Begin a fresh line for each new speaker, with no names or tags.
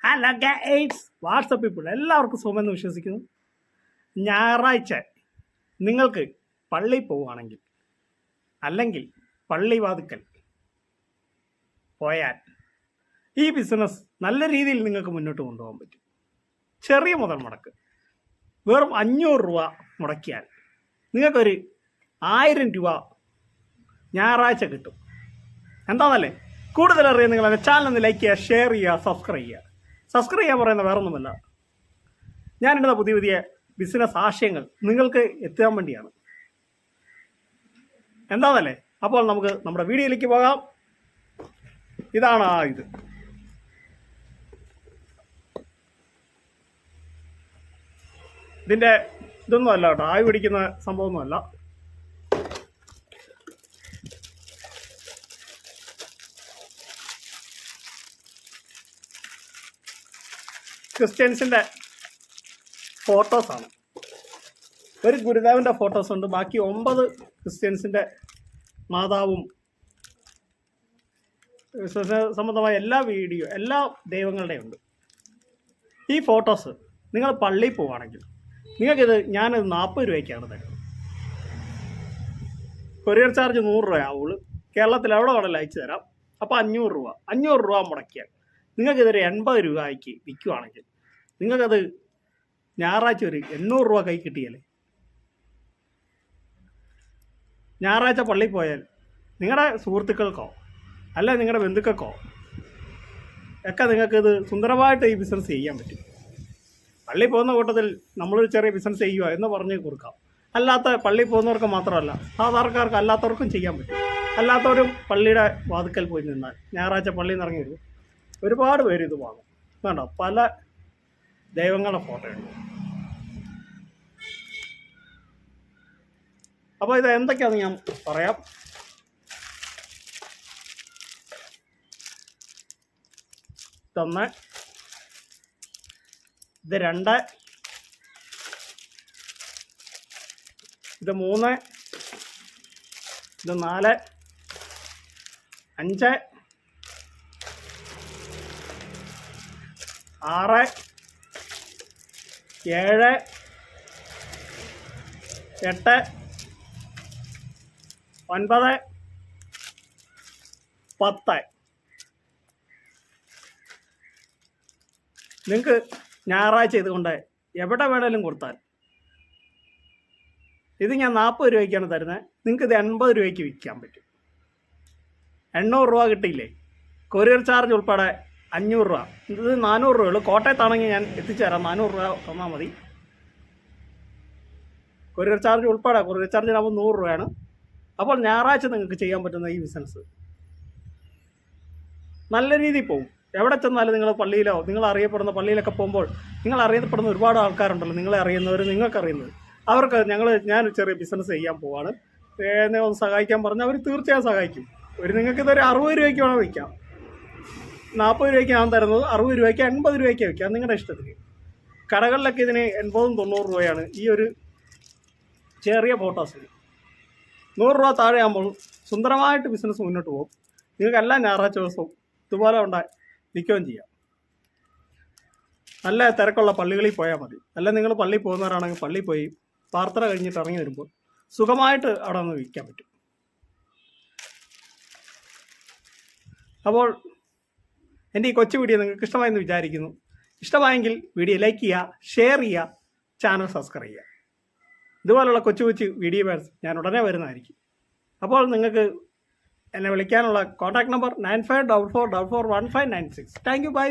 Hello guys, WhatsApp people എല്ലാവർക്കും സുഖമെന്ന് വിശ്വസിക്കുന്നു. ഞായറാഴ്ച നിങ്ങൾക്ക് പള്ളിയിൽ പോവുകയാണെങ്കിൽ അല്ലെങ്കിൽ പള്ളി വാതുക്കൽ പോയാൽ ഈ ബിസിനസ് നല്ല രീതിയിൽ നിങ്ങൾക്ക് മുന്നോട്ട് കൊണ്ടുപോകാൻ പറ്റും. ചെറിയ മുതൽ മുടക്ക് വെറും 500 രൂപ മുടക്കിയാൽ നിങ്ങൾക്കൊരു 1000 രൂപ ഞായറാഴ്ച കിട്ടും. എന്താണെന്നല്ലേ, കൂടുതൽ അറിയാൻ നിങ്ങൾ ചാനൽ ഒന്ന് ലൈക്ക് ചെയ്യുക, ഷെയർ ചെയ്യുക, സബ്സ്ക്രൈബ് ചെയ്യാൻ പറയുന്ന വേറൊന്നുമല്ല, ഞാനിടുന്ന പുതിയ പുതിയ ബിസിനസ് ആശയങ്ങൾ നിങ്ങൾക്ക് എത്താൻ വേണ്ടിയാണ്. എന്താണെന്നല്ലേ, അപ്പോൾ നമുക്ക് നമ്മുടെ വീഡിയോയിലേക്ക് പോകാം. ഇതാണ് ഇത്. ഇതിൻ്റെ ഇതൊന്നും അല്ല കേട്ടോ, ആവി പിടിക്കുന്ന സംഭവമൊന്നുമല്ല. ക്രിസ്ത്യൻസിൻ്റെ ഫോട്ടോസാണ്. ഒരു ഗുരുദേവൻ്റെ ഫോട്ടോസ് ഉണ്ട്, ബാക്കി 9 ക്രിസ്ത്യൻസിൻ്റെ മാതാവും സംബന്ധമായ എല്ലാ ദൈവങ്ങളുടെയും ഉണ്ട്. ഈ ഫോട്ടോസ് നിങ്ങൾ പള്ളിയിൽ പോവുകയാണെങ്കിൽ നിങ്ങൾക്കിത് ഞാനിത് 40 രൂപയ്ക്കാണ് തരുന്നത്. കൊറിയർ ചാർജ് 100 രൂപ ആവുള്ളൂ. കേരളത്തിൽ എവിടെ വേണമെങ്കിലും അയച്ചു തരാം. അപ്പോൾ 500 രൂപ മുടക്കിയാൽ നിങ്ങൾക്കിതൊരു 80 രൂപയ്ക്ക് വിൽക്കുകയാണെങ്കിൽ നിങ്ങൾക്കത് ഞായറാഴ്ച ഒരു 800 രൂപ കൈ കിട്ടിയല്ലേ. ഞായറാഴ്ച പള്ളിയിൽ പോയാൽ നിങ്ങളുടെ സുഹൃത്തുക്കൾക്കോ അല്ല നിങ്ങളുടെ ബന്ധുക്കൾക്കോ ഒക്കെ നിങ്ങൾക്കിത് സുന്ദരമായിട്ട് ഈ ബിസിനസ് ചെയ്യാൻ പറ്റും. പള്ളിയിൽ പോകുന്ന കൂട്ടത്തിൽ നമ്മളൊരു ചെറിയ ബിസിനസ് ചെയ്യുക എന്ന് പറഞ്ഞ് കൊടുക്കാം. അല്ലാത്ത പള്ളിയിൽ പോകുന്നവർക്ക് മാത്രമല്ല, സാധാരണക്കാർക്ക് അല്ലാത്തവർക്കും ചെയ്യാൻ പറ്റും. അല്ലാത്തവരും പള്ളിയുടെ വാതുക്കൽ പോയി നിന്നാൽ ഞായറാഴ്ച പള്ളിയിൽ നിന്ന് ഇറങ്ങി വരും, ഒരുപാട് പേര് ഇത് വാങ്ങും. വേണ്ട, പല ദൈവങ്ങളുടെ ഫോട്ടോയുണ്ട്. അപ്പോൾ ഇത് എന്തൊക്കെയാണെന്ന് ഞാൻ പറയാം. ഇതൊന്ന്, ഇത് 2, ഇത് 3, ഇത് 4, 5, 6, 7, 8, 9, 10. നിങ്ങൾക്ക് ഞായറാഴ്ച ഇതുകൊണ്ട് എവിടെ വേണേലും കൊടുത്താൽ, ഇത് ഞാൻ 40 രൂപയ്ക്കാണ് തരുന്നത്, നിങ്ങൾക്ക് ഇത് 80 രൂപയ്ക്ക് വിൽക്കാൻ പറ്റും. 800 രൂപ കിട്ടിയില്ലേ, കൊറിയർ ചാർജ് ഉൾപ്പെടെ 500 രൂപ. ഇത് 400 രൂപയുള്ളൂ. കോട്ടയത്താണെങ്കിൽ ഞാൻ എത്തിച്ചു തരാം, 400 രൂപ തന്നാൽ മതി. കൊറിയർ ചാർജ് ഉൾപ്പെടെ, കൊറിയർ ചാർജിനാകുമ്പോൾ 100 രൂപയാണ്. അപ്പോൾ ഞായറാഴ്ച നിങ്ങൾക്ക് ചെയ്യാൻ പറ്റുന്ന ഈ ബിസിനസ് നല്ല രീതിയിൽ പോകും. എവിടെ ചെന്നാലും നിങ്ങൾ പള്ളിയിലോ നിങ്ങൾ അറിയപ്പെടുന്ന പള്ളിയിലൊക്കെ പോകുമ്പോൾ നിങ്ങൾ അറിയപ്പെടുന്ന ഒരുപാട് ആൾക്കാരുണ്ടല്ലോ, നിങ്ങളെ അറിയുന്നവർ, നിങ്ങൾക്കറിയുന്നത്, അവർക്ക് ഞാൻ ചെറിയ ബിസിനസ് ചെയ്യാൻ പോവാണ്, എന്നെ ഒന്ന് സഹായിക്കാൻ പറഞ്ഞാൽ അവർ തീർച്ചയായും സഹായിക്കും. നിങ്ങൾക്കിതൊരു 60 രൂപയ്ക്ക് വേണം വയ്ക്കാം. 40 രൂപയ്ക്ക് ഞാൻ തരുന്നത് 60 രൂപയ്ക്ക് 80 രൂപയ്ക്ക് വയ്ക്കാം, നിങ്ങളുടെ ഇഷ്ടത്തിന്. കടകളിലൊക്കെ ഇതിന് 80-90 രൂപയാണ് ഈ ഒരു ചെറിയ ഫോട്ടോസിന്. 100 രൂപ താഴെ ആകുമ്പോൾ സുന്ദരമായിട്ട് ബിസിനസ് മുന്നോട്ട് പോകും. നിങ്ങൾക്ക് എല്ലാ ഞായറാഴ്ച ദിവസവും ഇതുപോലെ വിൽക്കുകയും ചെയ്യാം. നല്ല തിരക്കുള്ള പള്ളികളിൽ പോയാൽ മതി. അല്ല നിങ്ങൾ പള്ളിയിൽ പോകുന്നവരാണെങ്കിൽ പള്ളിയിൽ പോയി പ്രാർത്ഥന കഴിഞ്ഞിട്ട് ഇറങ്ങി വരുമ്പോൾ സുഖമായിട്ട് അവിടെ നിന്ന് വിൽക്കാൻ പറ്റും. അപ്പോൾ എൻ്റെ ഈ കൊച്ചു വീഡിയോ നിങ്ങൾക്ക് ഇഷ്ടമായെന്ന് വിചാരിക്കുന്നു. ഇഷ്ടമായെങ്കിൽ വീഡിയോ ലൈക്ക് ചെയ്യുക, ഷെയർ ചെയ്യുക, ചാനൽ സബ്സ്ക്രൈബ് ചെയ്യുക. ഇതുപോലുള്ള കൊച്ചു വീഡിയോ ഞാൻ ഉടനെ വരുന്നതായിരിക്കും. അപ്പോൾ നിങ്ങൾക്ക് എന്നെ വിളിക്കാനുള്ള contact number 9544441596. Thank you, by.